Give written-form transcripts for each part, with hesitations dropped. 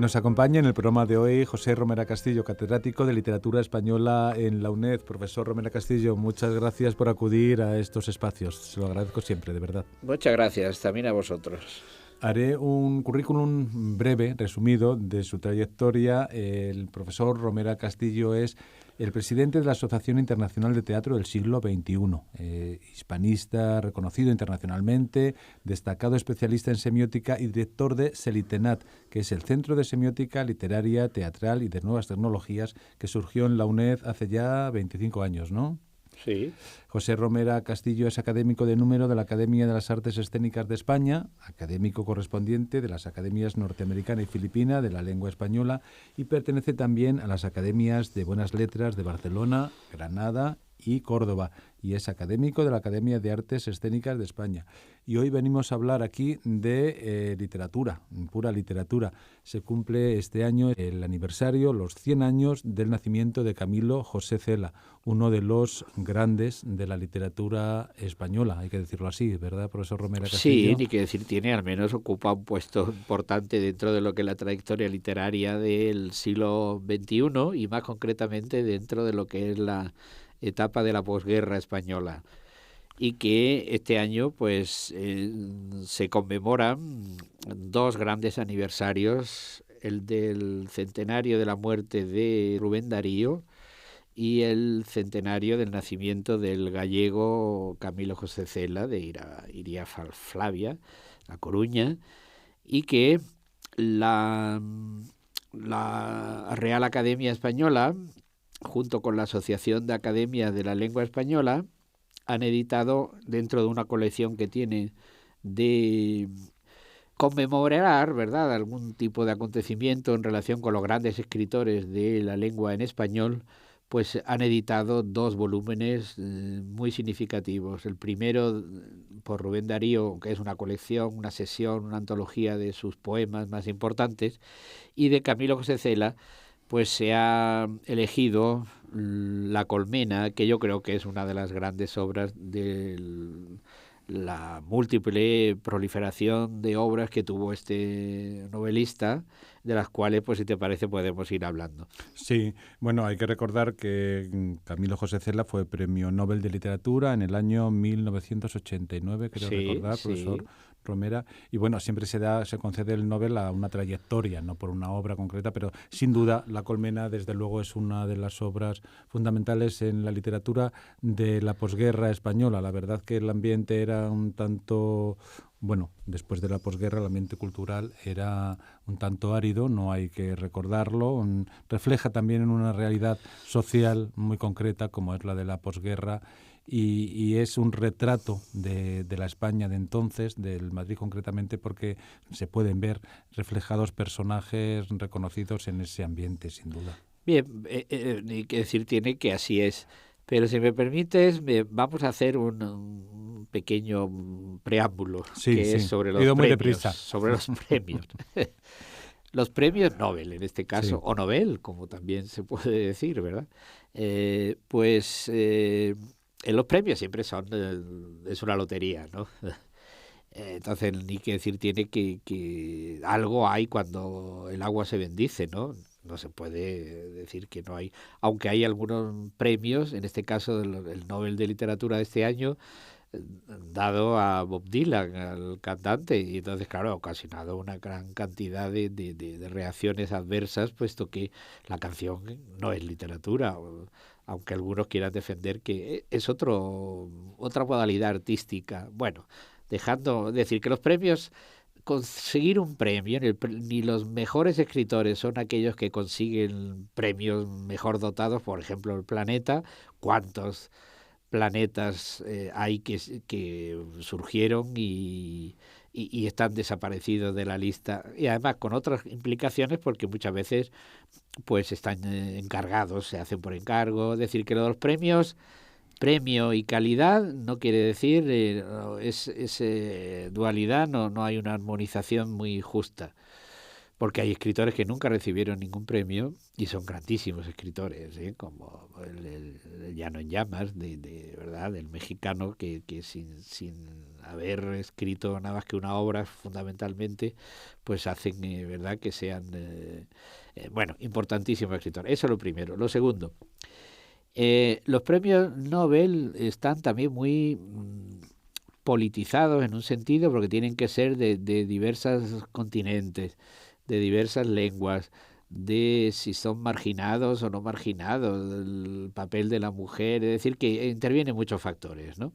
Nos acompaña en el programa de hoy José Romera Castillo, catedrático de Literatura Española en la UNED. Profesor Romera Castillo, muchas gracias por acudir a estos espacios. Se lo agradezco siempre, de verdad. Muchas gracias, también a vosotros. Haré un currículum breve, resumido, de su trayectoria. El profesor Romera Castillo es el presidente de la Asociación Internacional de Teatro del siglo XXI, hispanista reconocido internacionalmente, destacado especialista en semiótica y director de Selitenat, que es el Centro de Semiótica Literaria, Teatral y de Nuevas Tecnologías que surgió en la UNED hace ya 25 años, ¿no? Sí. José Romera Castillo es académico de número de la Academia de las Artes Escénicas de España, académico correspondiente de las Academias Norteamericana y Filipina de la Lengua Española y pertenece también a las Academias de Buenas Letras de Barcelona, Granada y Córdoba, y es académico de la Academia de Artes Escénicas de España. Y hoy venimos a hablar aquí de literatura, pura literatura. Se cumple este año el aniversario, los 100 años del nacimiento de Camilo José Cela, uno de los grandes de la literatura española, hay que decirlo así, ¿verdad, profesor Romera Castillo? Sí, ni que decir tiene, al menos ocupa un puesto importante dentro de lo que es la trayectoria literaria del siglo XXI y más concretamente dentro de lo que es la etapa de la posguerra española, y que este año pues se conmemoran dos grandes aniversarios, el del centenario de la muerte de Rubén Darío y el centenario del nacimiento del gallego Camilo José Cela de Iria Flavia, La Coruña, y que la Real Academia Española, junto con la Asociación de Academias de la Lengua Española, han editado, dentro de una colección que tiene de conmemorar, ¿verdad?, algún tipo de acontecimiento en relación con los grandes escritores de la lengua en español, pues han editado dos volúmenes muy significativos. El primero por Rubén Darío, que es una colección, una sesión, una antología de sus poemas más importantes, y de Camilo José Cela, pues se ha elegido La Colmena, que yo creo que es una de las grandes obras de la múltiple proliferación de obras que tuvo este novelista, de las cuales, pues si te parece, podemos ir hablando. Sí, bueno, hay que recordar que Camilo José Cela fue Premio Nobel de Literatura en el año 1989, creo recordar, profesor Romera, y bueno, siempre se concede el Nobel a una trayectoria, no por una obra concreta, pero sin duda La Colmena desde luego es una de las obras fundamentales en la literatura de la posguerra española. La verdad que el ambiente era un tanto, bueno, después de la posguerra el ambiente cultural era un tanto árido, no hay que recordarlo, refleja también en una realidad social muy concreta como es la de la posguerra. Y es un retrato de la España de entonces, del Madrid concretamente, porque se pueden ver reflejados personajes reconocidos en ese ambiente, sin duda. Bien, hay que decir tiene que así es. Pero si me permites, vamos a hacer un pequeño preámbulo, es sobre los premios. Sobre los premios. Los premios Nobel, en este caso, o Nobel, como también se puede decir, ¿verdad? Los premios siempre es una lotería, ¿no? Entonces, ni que decir tiene que algo hay cuando el agua se bendice, ¿no? No se puede decir que no hay, aunque hay algunos premios, en este caso el Nobel de Literatura de este año, dado a Bob Dylan, al cantante, y entonces, claro, ha ocasionado una gran cantidad de reacciones adversas, puesto que la canción no es literatura, aunque algunos quieran defender que es otra modalidad artística. Bueno, dejando decir que los premios, conseguir un premio, ni los mejores escritores son aquellos que consiguen premios mejor dotados, por ejemplo, el Planeta. ¿Cuántos planetas hay que surgieron y están desaparecidos de la lista? Y además con otras implicaciones, porque muchas veces pues están encargados, se hacen por encargo. Es decir, que los premios, premio y calidad no quiere decir dualidad, no hay una armonización muy justa, porque hay escritores que nunca recibieron ningún premio y son grandísimos escritores, como el Llano en Llamas, de verdad, el mexicano que sin haber escrito nada más que una obra fundamentalmente, pues hacen, ¿verdad?, que sean, importantísimos escritores. Eso es lo primero. Lo segundo, los premios Nobel están también muy politizados en un sentido, porque tienen que ser de diversos continentes, de diversas lenguas, de si son marginados o no marginados, el papel de la mujer, es decir, que intervienen muchos factores, ¿no?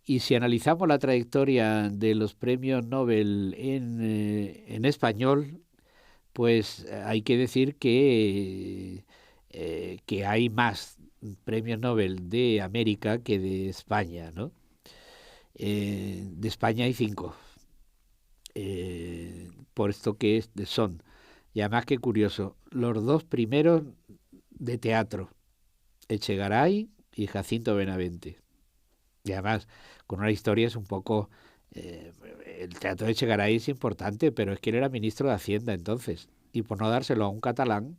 Y si analizamos la trayectoria de los premios Nobel en español, pues hay que decir que hay más premios Nobel de América que de España, ¿no? De España hay 5, por esto que son. Y además, qué curioso, los 2 primeros de teatro, Echegaray y Jacinto Benavente. Y además, con una historia es un poco... el teatro de Echegaray es importante, pero es que él era ministro de Hacienda entonces. Y por no dárselo a un catalán,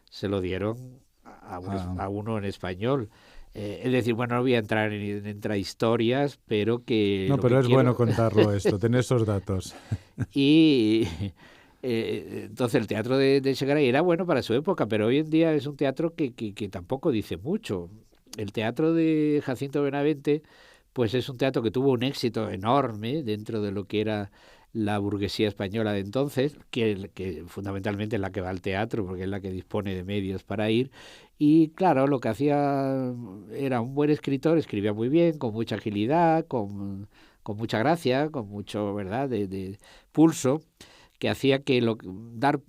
se lo dieron a uno en español. Es decir, bueno, no voy a entrar en intrahistorias, pero que... No, pero es bueno contarlo esto, tener esos datos. Y... entonces el teatro de Echegaray era bueno para su época, pero hoy en día es un teatro que tampoco dice mucho. El teatro de Jacinto Benavente, pues es un teatro que tuvo un éxito enorme dentro de lo que era la burguesía española de entonces, que fundamentalmente es la que va al teatro, porque es la que dispone de medios para ir. Y claro, lo que hacía era un buen escritor, escribía muy bien, con mucha agilidad, con mucha gracia, con mucho, ¿verdad?, de pulso, que hacía que dar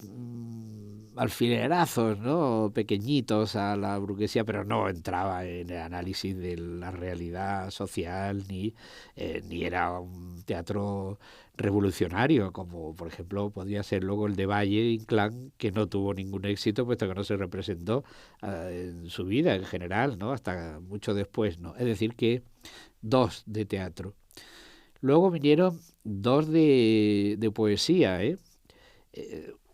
alfilerazos, ¿no?, pequeñitos a la burguesía, pero no entraba en el análisis de la realidad social, ni era un teatro revolucionario, como por ejemplo podría ser luego el de Valle Inclán, que no tuvo ningún éxito, puesto que no se representó en su vida en general, ¿no?, hasta mucho después, ¿no? Es decir, que 2 de teatro. Luego vinieron 2 de poesía,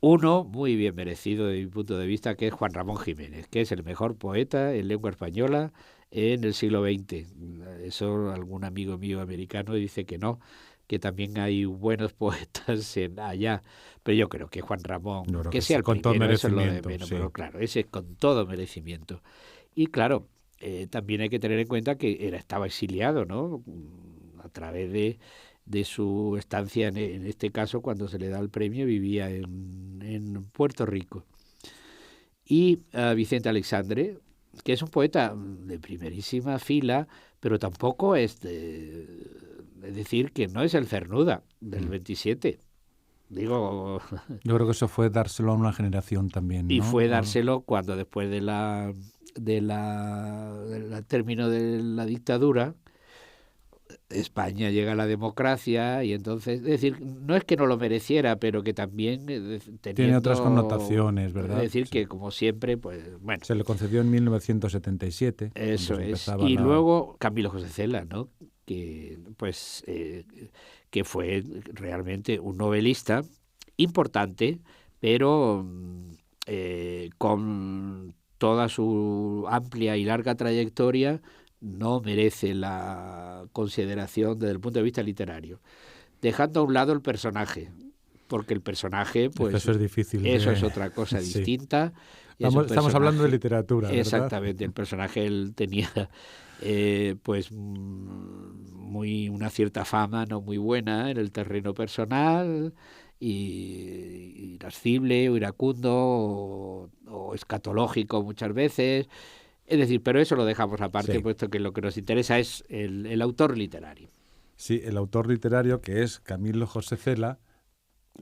uno muy bien merecido de mi punto de vista, que es Juan Ramón Jiménez, que es el mejor poeta en lengua española en el siglo XX. Eso algún amigo mío americano dice que no, que también hay buenos poetas allá, pero yo creo que Juan Ramón, que sea el con primero, todo eso es lo de merecimiento, menos, sí. pero claro, ese es con todo merecimiento. Y claro, también hay que tener en cuenta que estaba exiliado, ¿no?, a través de su estancia, en este caso, cuando se le da el premio, vivía en Puerto Rico. Y Vicente Aleixandre, que es un poeta de primerísima fila, pero tampoco es decir, que no es el Cernuda del 27. Digo... Yo creo que eso fue dárselo a una generación también, ¿no? Y fue dárselo cuando después del término de la dictadura, España llega a la democracia y entonces, es decir, no es que no lo mereciera, pero que también tiene otras connotaciones, ¿verdad? Es decir, que como siempre, pues bueno. Se le concedió en 1977. Eso es. Y luego Camilo José Cela, ¿no?, que pues que fue realmente un novelista importante, pero con toda su amplia y larga trayectoria no merece la consideración desde el punto de vista literario, dejando a un lado el personaje, porque el personaje, pues eso es difícil. Eso es otra cosa distinta. Sí. Estamos hablando de literatura, ¿verdad? Exactamente, el personaje él tenía pues una cierta fama no muy buena en el terreno personal, y irascible o iracundo o escatológico muchas veces. Es decir, pero eso lo dejamos aparte, puesto que lo que nos interesa es el autor literario. Sí, el autor literario, que es Camilo José Cela.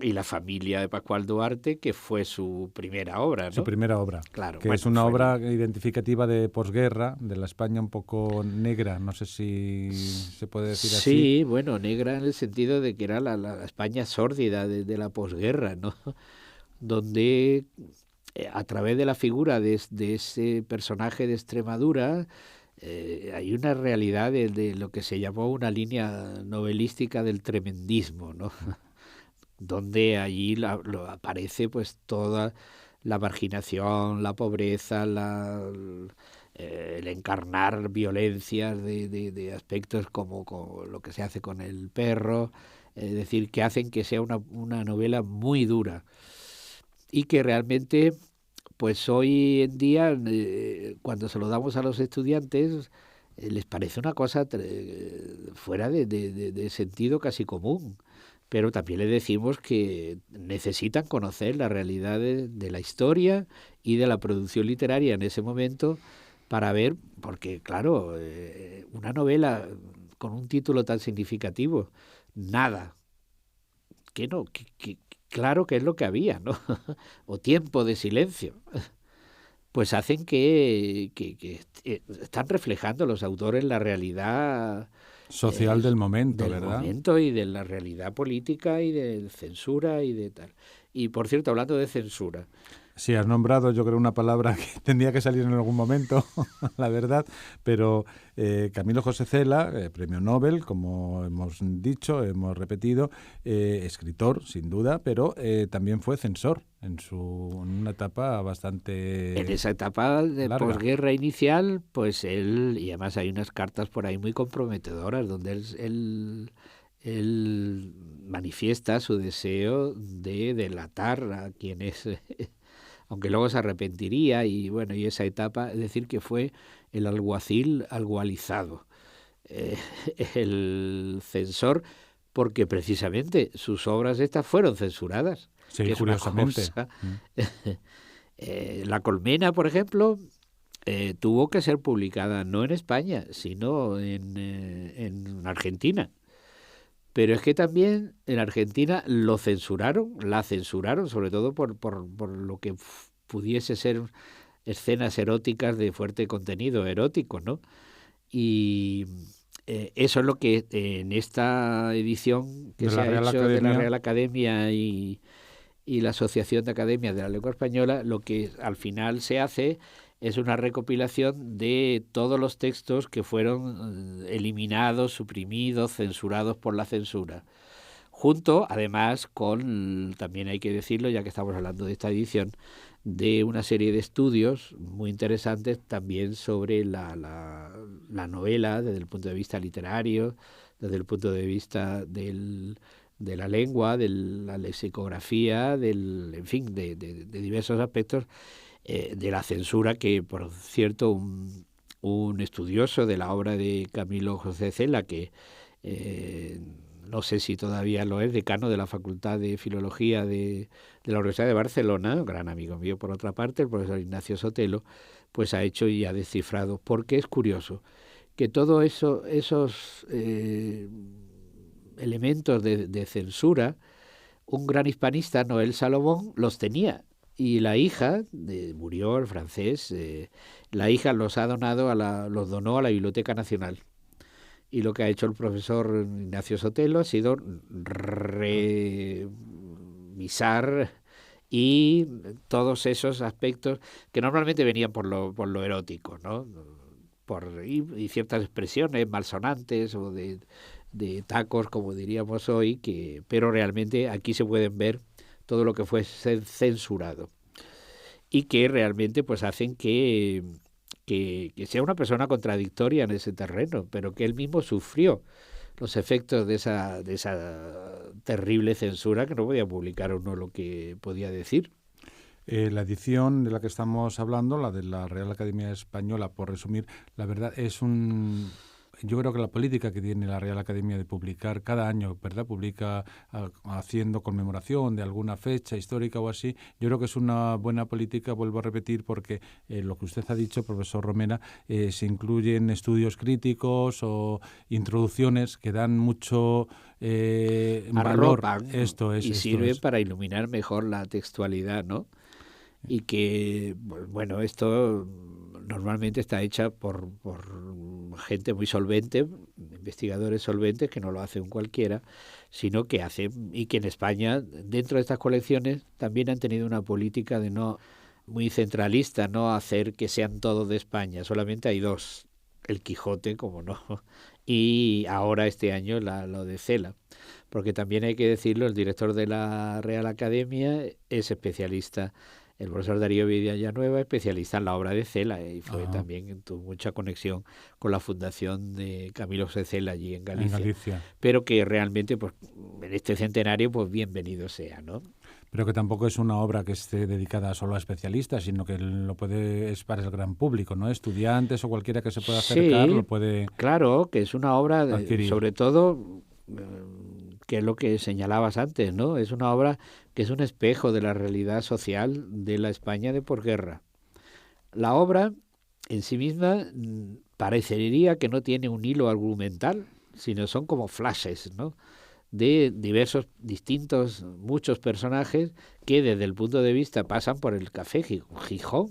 Y la familia de Pascual Duarte, que fue su primera obra, ¿no? Su primera obra, claro, que es una obra identificativa de posguerra, de la España un poco negra, no sé si se puede decir así. Sí, bueno, negra en el sentido de que era la España sórdida de la posguerra, ¿no? Donde a través de la figura de ese personaje de Extremadura hay una realidad de lo que se llamó una línea novelística del tremendismo, ¿no? Donde allí aparece pues toda la marginación, la pobreza, el encarnar violencias de aspectos como lo que se hace con el perro, es decir, que hacen que sea una novela muy dura y que realmente, pues hoy en día, cuando se lo damos a los estudiantes, les parece una cosa fuera de sentido casi común. Pero también le decimos que necesitan conocer la realidad de la historia y de la producción literaria en ese momento para ver, porque claro, una novela con un título tan significativo, nada, que no, claro que es lo que había, ¿no? O Tiempo de silencio, pues hacen que están reflejando los autores la realidad social del momento, del ¿verdad? momento y de la realidad política y de censura y de tal. Y por cierto, hablando de censura, Sí, has nombrado, yo creo, una palabra que tendría que salir en algún momento, la verdad, pero Camilo José Cela, premio Nobel, como hemos dicho, hemos repetido, escritor, sin duda, pero también fue censor en una etapa bastante en esa etapa de larga. posguerra inicial, pues él, y además hay unas cartas por ahí muy comprometedoras, donde él manifiesta su deseo de delatar a quienes aunque luego se arrepentiría y bueno, y esa etapa, es decir, que fue el alguacil algualizado, eh, el censor, porque precisamente sus obras estas fueron censuradas, Sí, que es curiosamente. una cosa. La Colmena, por ejemplo, tuvo que ser publicada no en España, sino en Argentina. Pero es que también en Argentina la censuraron, sobre todo por lo que pudiese ser escenas eróticas de fuerte contenido erótico, ¿no? Y eso es lo que en esta edición que De se la ha Real hecho de la Academia. Real Academia y la Asociación de Academias de la Lengua Española, lo que al final se hace es una recopilación de todos los textos que fueron eliminados, suprimidos, censurados por la censura. Junto, además, con, también hay que decirlo, ya que estamos hablando de esta edición, de una serie de estudios muy interesantes también sobre la novela desde el punto de vista literario, desde el punto de vista de la lengua, de la lexicografía, en fin, de diversos aspectos de la censura que, por cierto, un estudioso de la obra de Camilo José Cela, que no sé si todavía lo es, decano de la Facultad de Filología de la Universidad de Barcelona, un gran amigo mío por otra parte, el profesor Ignacio Sotelo, pues ha hecho y ha descifrado, porque es curioso que todos esos elementos de censura, un gran hispanista, Noel Salomón, los tenía. Y la hija, murió el francés, la hija los ha donado los donó a la Biblioteca Nacional. Y lo que ha hecho el profesor Ignacio Sotelo ha sido revisar y todos esos aspectos que normalmente venían por lo erótico, ¿no? Y ciertas expresiones malsonantes o de tacos, como diríamos hoy, pero realmente aquí se pueden ver todo lo que fue censurado y que realmente pues hacen que sea una persona contradictoria en ese terreno, pero que él mismo sufrió los efectos de esa terrible censura, que no podía publicar uno lo que podía decir. La edición de la que estamos hablando, la de la Real Academia Española, por resumir, la verdad es yo creo que la política que tiene la Real Academia de publicar cada año, ¿verdad? Publica haciendo conmemoración de alguna fecha histórica o así. Yo creo que es una buena política, vuelvo a repetir, porque lo que usted ha dicho, profesor Romera, se incluyen estudios críticos o introducciones que dan mucho valor. Esto es. Y sirven para iluminar mejor la textualidad, ¿no? Y que, bueno, esto normalmente está hecha por gente muy solvente, investigadores solventes, que no lo hace un cualquiera, sino que hacen, y que en España, dentro de estas colecciones, también han tenido una política de no muy centralista, no hacer que sean todos de España, solamente hay dos, el Quijote, como no, y ahora este año lo de Cela. Porque también hay que decirlo, el director de la Real Academia es especialista el profesor Darío Villanueva, especialista en la obra de Cela, y fue también, tuvo mucha conexión con la fundación de Camilo José Cela allí en Galicia. Pero que realmente, pues, en este centenario, pues bienvenido sea, ¿no? Pero que tampoco es una obra que esté dedicada solo a especialistas, sino que es para el gran público, ¿no? Estudiantes o cualquiera que se pueda acercar lo puede. Claro, que es una obra, sobre todo, que es lo que señalabas antes, ¿no? Es una obra que es un espejo de la realidad social de la España de posguerra. La obra en sí misma parecería que no tiene un hilo argumental, sino son como flashes, ¿no?, de diversos, distintos, muchos personajes que desde el punto de vista pasan por el café Gijón,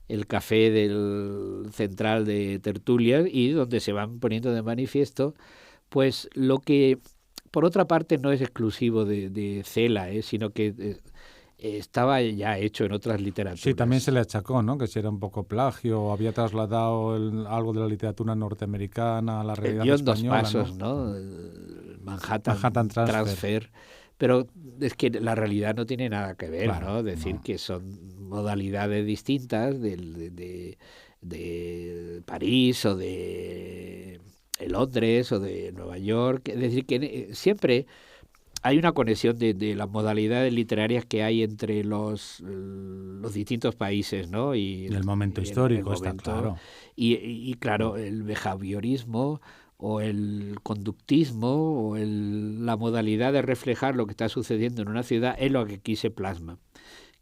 el café del central de tertulias, y donde se van poniendo de manifiesto pues lo que por otra parte no es exclusivo de Cela, sino que estaba ya hecho en otras literaturas. Sí, también se le achacó, ¿no?, que si era un poco plagio, o había trasladado algo de la literatura norteamericana a la realidad dio española. Dos pasos, ¿no? Manhattan Transfer. Pero es que la realidad no tiene nada que ver, claro, ¿no? Decir que son modalidades distintas de París o de Londres o de Nueva York. Es decir, que siempre hay una conexión de las modalidades literarias que hay entre los distintos países, ¿no? Y el momento histórico, está claro. Y claro, el behaviorismo o el conductismo o la modalidad de reflejar lo que está sucediendo en una ciudad es lo que aquí se plasma.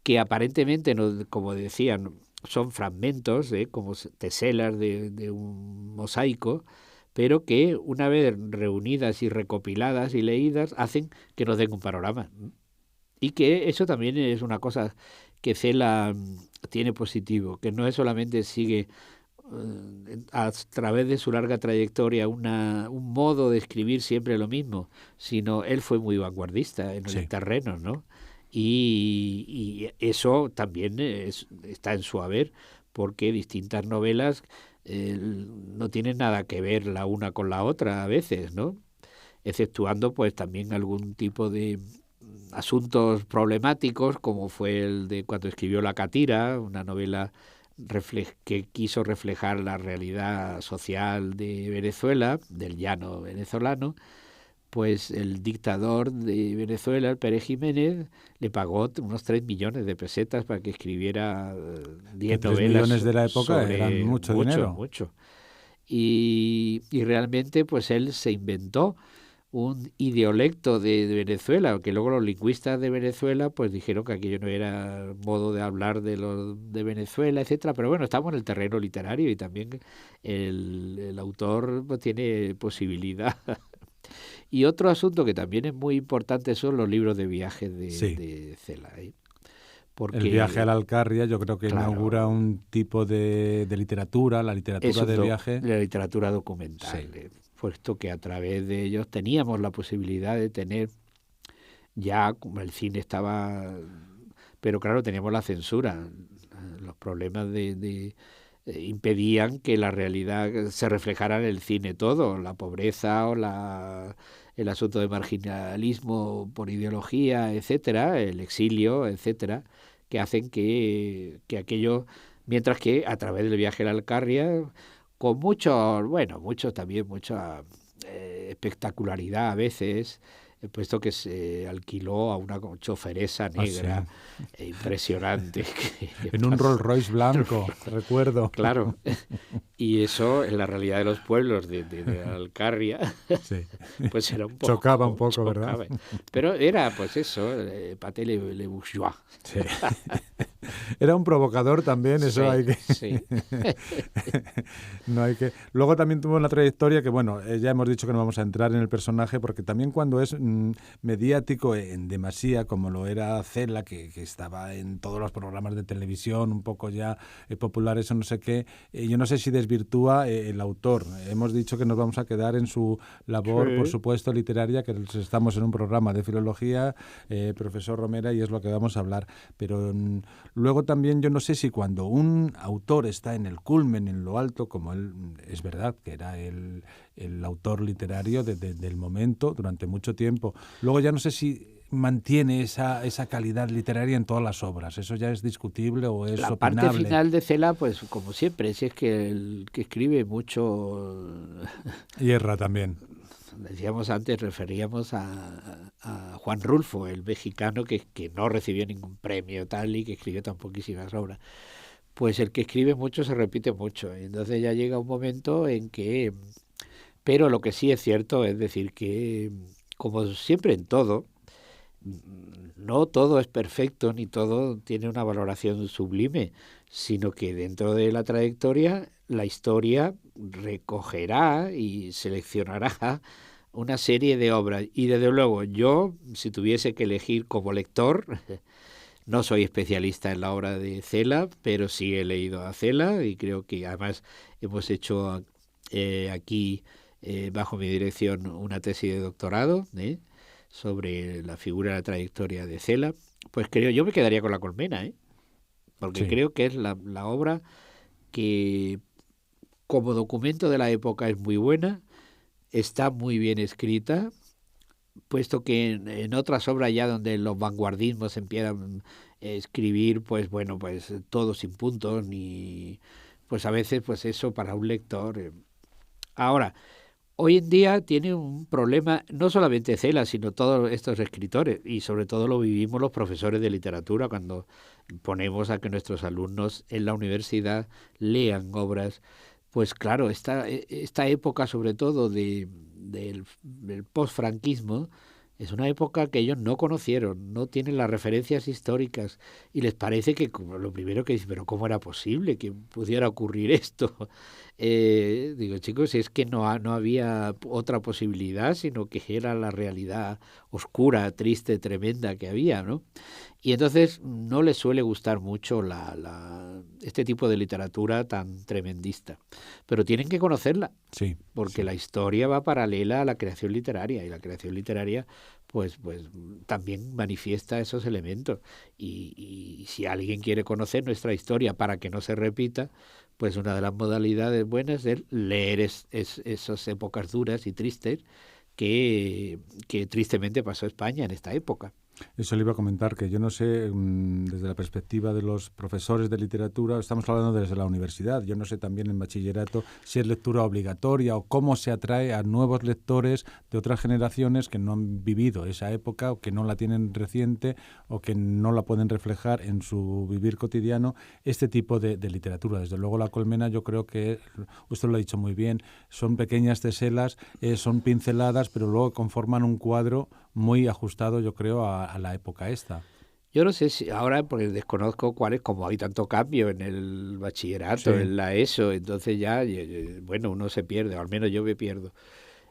Que aparentemente, como decían, son fragmentos, como teselas de un mosaico, pero que una vez reunidas y recopiladas y leídas hacen que nos den un panorama. Y que eso también es una cosa que Cela tiene positivo, que no es solamente sigue a través de su larga trayectoria un modo de escribir siempre lo mismo, sino él fue muy vanguardista en el terreno, ¿no? Y eso también está en su haber, porque distintas novelas no tienen nada que ver la una con la otra a veces, ¿no? Exceptuando pues también algún tipo de asuntos problemáticos, como fue el de cuando escribió La Catira, una novela que quiso reflejar la realidad social de Venezuela, del llano venezolano. Pues el dictador de Venezuela, el Pérez Jiménez, le pagó unos 3 millones de pesetas para que escribiera 10 novelas. 3 millones de la época eran mucho dinero. Mucho. Y realmente pues él se inventó un idiolecto de Venezuela, que luego los lingüistas de Venezuela pues dijeron que aquello no era modo de hablar de Venezuela, etcétera. Pero bueno, estamos en el terreno literario y también el autor pues tiene posibilidad. Y otro asunto que también es muy importante son los libros de viajes de Cela. Porque, el viaje a la Alcarria yo creo que inaugura un tipo de literatura, la literatura de viaje. La literatura documental, puesto que a través de ellos teníamos la posibilidad de tener, ya como el cine estaba, pero claro, teníamos la censura, los problemas impedían que la realidad se reflejara en el cine todo, la pobreza o el asunto de marginalismo por ideología, etcétera, el exilio, etcétera, que hacen que aquello, mientras que a través del viaje a la Alcarria, con mucha espectacularidad a veces, puesto que se alquiló a una choferesa negra impresionante. En un Rolls Royce blanco, recuerdo. Claro, y eso en la realidad de los pueblos de Alcarria, pues era un poco... Chocaba un poco, ¿verdad? Pero era, pues eso, Paté le bourgeois. Sí. Era un provocador también, eso hay que... Sí. No hay que... Luego también tuvo una trayectoria que, bueno, ya hemos dicho que no vamos a entrar en el personaje, porque también cuando es mediático en demasía, como lo era Cela, que estaba en todos los programas de televisión, un poco ya populares o no sé qué, yo no sé si desvirtúa el autor. Hemos dicho que nos vamos a quedar en su labor, por supuesto, literaria, que estamos en un programa de filología, profesor Romera, y es lo que vamos a hablar. Pero luego también yo no sé si cuando un autor está en el culmen, en lo alto, como él, es verdad que era el autor literario del momento durante mucho tiempo, luego ya no sé si mantiene esa calidad literaria en todas las obras? ¿Eso ya es discutible o es la opinable? parte final de Cela, pues como siempre, si es que el que escribe mucho... Hierra también. Decíamos antes, referíamos a Juan Rulfo, el mexicano que no recibió ningún premio tal y que escribió tan poquísimas obras. Pues el que escribe mucho se repite mucho. Entonces ya llega un momento en que... Pero lo que sí es cierto es decir que, como siempre en todo, no todo es perfecto ni todo tiene una valoración sublime, sino que dentro de la trayectoria la historia recogerá y seleccionará una serie de obras. Y desde luego yo, si tuviese que elegir como lector, no soy especialista en la obra de Cela, pero sí he leído a Cela y creo que además hemos hecho aquí, bajo mi dirección, una tesis de doctorado sobre la figura y la trayectoria de Cela. Pues creo, yo me quedaría con La Colmena, porque sí, creo que es la obra que como documento de la época es muy buena, está muy bien escrita, puesto que en otras obras ya donde los vanguardismos empiezan a escribir, pues bueno, pues todo sin puntos, ni pues a veces pues eso para un lector. Ahora, hoy en día tiene un problema, no solamente Cela, sino todos estos escritores, y sobre todo lo vivimos los profesores de literatura cuando ponemos a que nuestros alumnos en la universidad lean obras. Pues claro, esta época sobre todo del postfranquismo es una época que ellos no conocieron, no tienen las referencias históricas y les parece que lo primero que dicen, pero ¿cómo era posible que pudiera ocurrir esto? Digo, chicos, es que no había otra posibilidad, sino que era la realidad oscura, triste, tremenda que había, ¿no? Y entonces no les suele gustar mucho este tipo de literatura tan tremendista. Pero tienen que conocerla, sí, porque sí, la historia va paralela a la creación literaria, y la creación literaria pues también manifiesta esos elementos. Y si alguien quiere conocer nuestra historia para que no se repita, pues una de las modalidades buenas es leer esas épocas duras y tristes que tristemente pasó España en esta época. Eso le iba a comentar, que yo no sé, desde la perspectiva de los profesores de literatura, estamos hablando desde la universidad, yo no sé también en bachillerato si es lectura obligatoria o cómo se atrae a nuevos lectores de otras generaciones que no han vivido esa época o que no la tienen reciente o que no la pueden reflejar en su vivir cotidiano, este tipo de literatura. Desde luego La Colmena, yo creo que, usted lo ha dicho muy bien, son pequeñas teselas, son pinceladas, pero luego conforman un cuadro muy ajustado, yo creo, a la época esta. Yo no sé si ahora, porque desconozco cuál es, como hay tanto cambio en el bachillerato, sí, en la ESO, entonces ya, bueno, uno se pierde, o al menos yo me pierdo.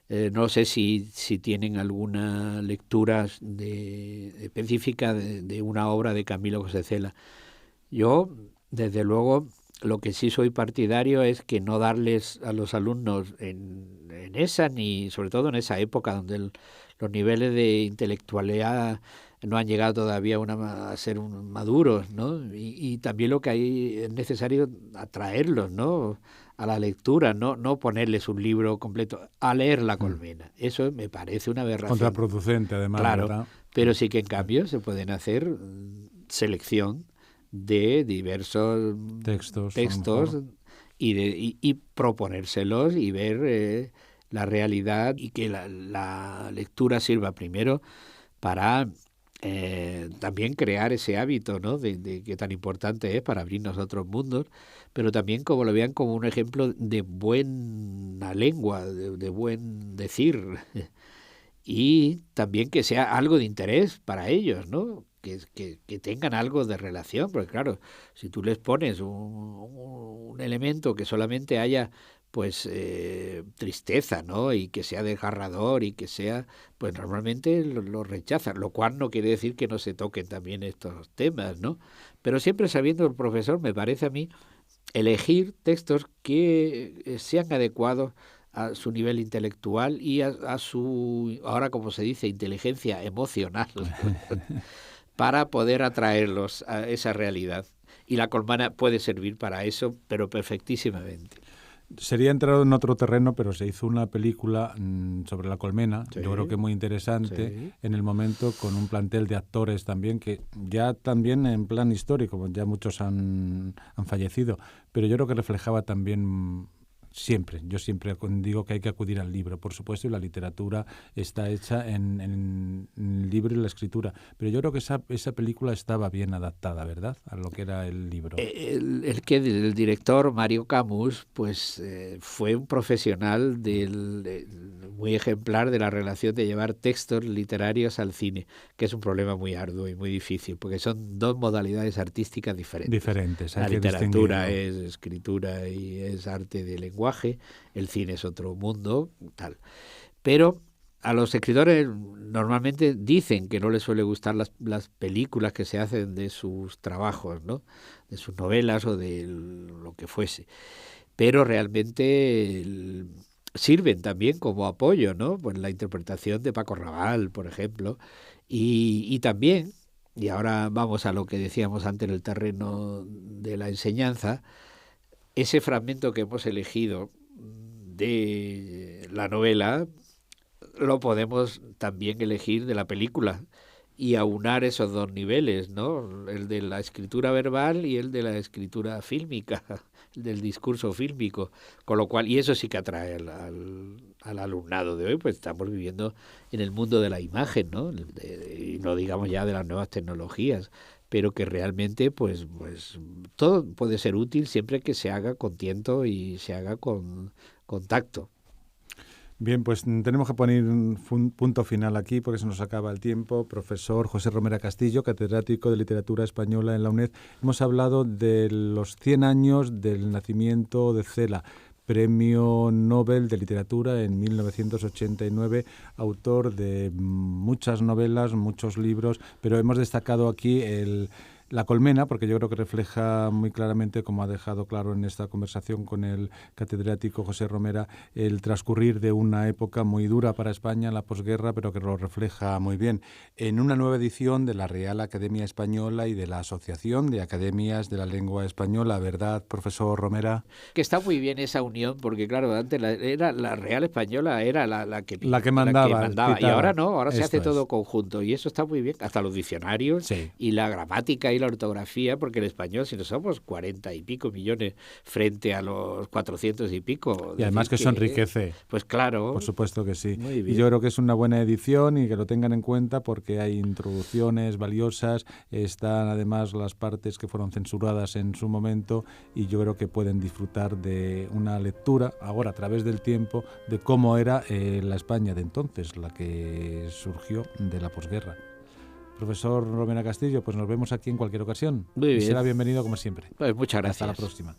No sé si tienen alguna lectura específica de una obra de Camilo José Cela. Yo, desde luego, lo que sí soy partidario es que no darles a los alumnos en esa, ni sobre todo en esa época donde los niveles de intelectualidad no han llegado todavía a ser maduros, ¿no? Y también lo que hay es necesario atraerlos, ¿no?, a la lectura, no ponerles un libro completo, a leer La Colmena. Eso me parece una aberración. Contraproducente, además, claro, ¿verdad? Pero sí que en cambio se pueden hacer selección de diversos textos y proponérselos y ver la realidad, y que la lectura sirva primero para también crear ese hábito, ¿no?, de que tan importante es para abrirnos a otros mundos, pero también como lo vean como un ejemplo de buena lengua, de buen decir, y también que sea algo de interés para ellos, ¿no?, que tengan algo de relación, porque claro, si tú les pones un elemento que solamente haya pues tristeza, ¿no?, y que sea desgarrador y que sea, pues normalmente lo rechazan, lo cual no quiere decir que no se toquen también estos temas, ¿no? Pero siempre sabiendo el profesor, me parece a mí, elegir textos que sean adecuados a su nivel intelectual y a su, ahora como se dice, inteligencia emocional, para poder atraerlos a esa realidad. Y La Colmena puede servir para eso, pero perfectísimamente. Sería entrar en otro terreno, pero se hizo una película sobre La Colmena, Sí, yo creo que muy interesante, sí. en el momento, con un plantel de actores también, que ya también en plan histórico, ya muchos han fallecido, pero yo creo que reflejaba también yo siempre digo que hay que acudir al libro, por supuesto, y la literatura está hecha en el libro y la escritura, pero yo creo que esa película estaba bien adaptada, ¿verdad?, a lo que era el libro. El director Mario Camus pues fue un profesional muy ejemplar de la relación de llevar textos literarios al cine, que es un problema muy arduo y muy difícil, porque son dos modalidades artísticas diferentes. La literatura es escritura y es arte de lenguaje, el cine es otro mundo, tal. Pero a los escritores normalmente dicen que no les suele gustar las películas que se hacen de sus trabajos, ¿no?, de sus novelas o de lo que fuese. Pero realmente sirven también como apoyo, ¿no? Pues la interpretación de Paco Rabanne, por ejemplo, y también, y ahora vamos a lo que decíamos antes en el terreno de la enseñanza, ese fragmento que hemos elegido de la novela lo podemos también elegir de la película y aunar esos dos niveles, ¿no? El de la escritura verbal y el de la escritura fílmica, el del discurso fílmico, con lo cual, y eso sí que atrae al alumnado de hoy, pues estamos viviendo en el mundo de la imagen, ¿no? Y no digamos ya de las nuevas tecnologías, pero que realmente pues todo puede ser útil siempre que se haga con tiento y se haga con tacto. Bien, pues tenemos que poner un punto final aquí porque se nos acaba el tiempo. Profesor José Romera Castillo, catedrático de Literatura Española en la UNED. Hemos hablado de los 100 años del nacimiento de Cela, Premio Nobel de Literatura en 1989, autor de muchas novelas, muchos libros, pero hemos destacado aquí La Colmena, porque yo creo que refleja muy claramente, como ha dejado claro en esta conversación con el catedrático José Romera, el transcurrir de una época muy dura para España, la posguerra, pero que lo refleja muy bien. En una nueva edición de la Real Academia Española y de la Asociación de Academias de la Lengua Española, ¿verdad, profesor Romera? Que está muy bien esa unión, porque claro, antes era la Real Española, era la que mandaba. Y ahora no, ahora se hace todo conjunto, y eso está muy bien, hasta los diccionarios, sí, y la gramática y la ortografía, porque el español, si no somos 40 y pico millones frente a los 400 y pico. Y además que eso enriquece. Pues claro. Por supuesto que sí. Muy bien. Y yo creo que es una buena edición y que lo tengan en cuenta porque hay introducciones valiosas, están además las partes que fueron censuradas en su momento y yo creo que pueden disfrutar de una lectura, ahora a través del tiempo, de cómo era la España de entonces, la que surgió de la posguerra. Profesor Romera Castillo, pues nos vemos aquí en cualquier ocasión. Muy bien. Y será bienvenido como siempre. Pues muchas gracias. Hasta la próxima.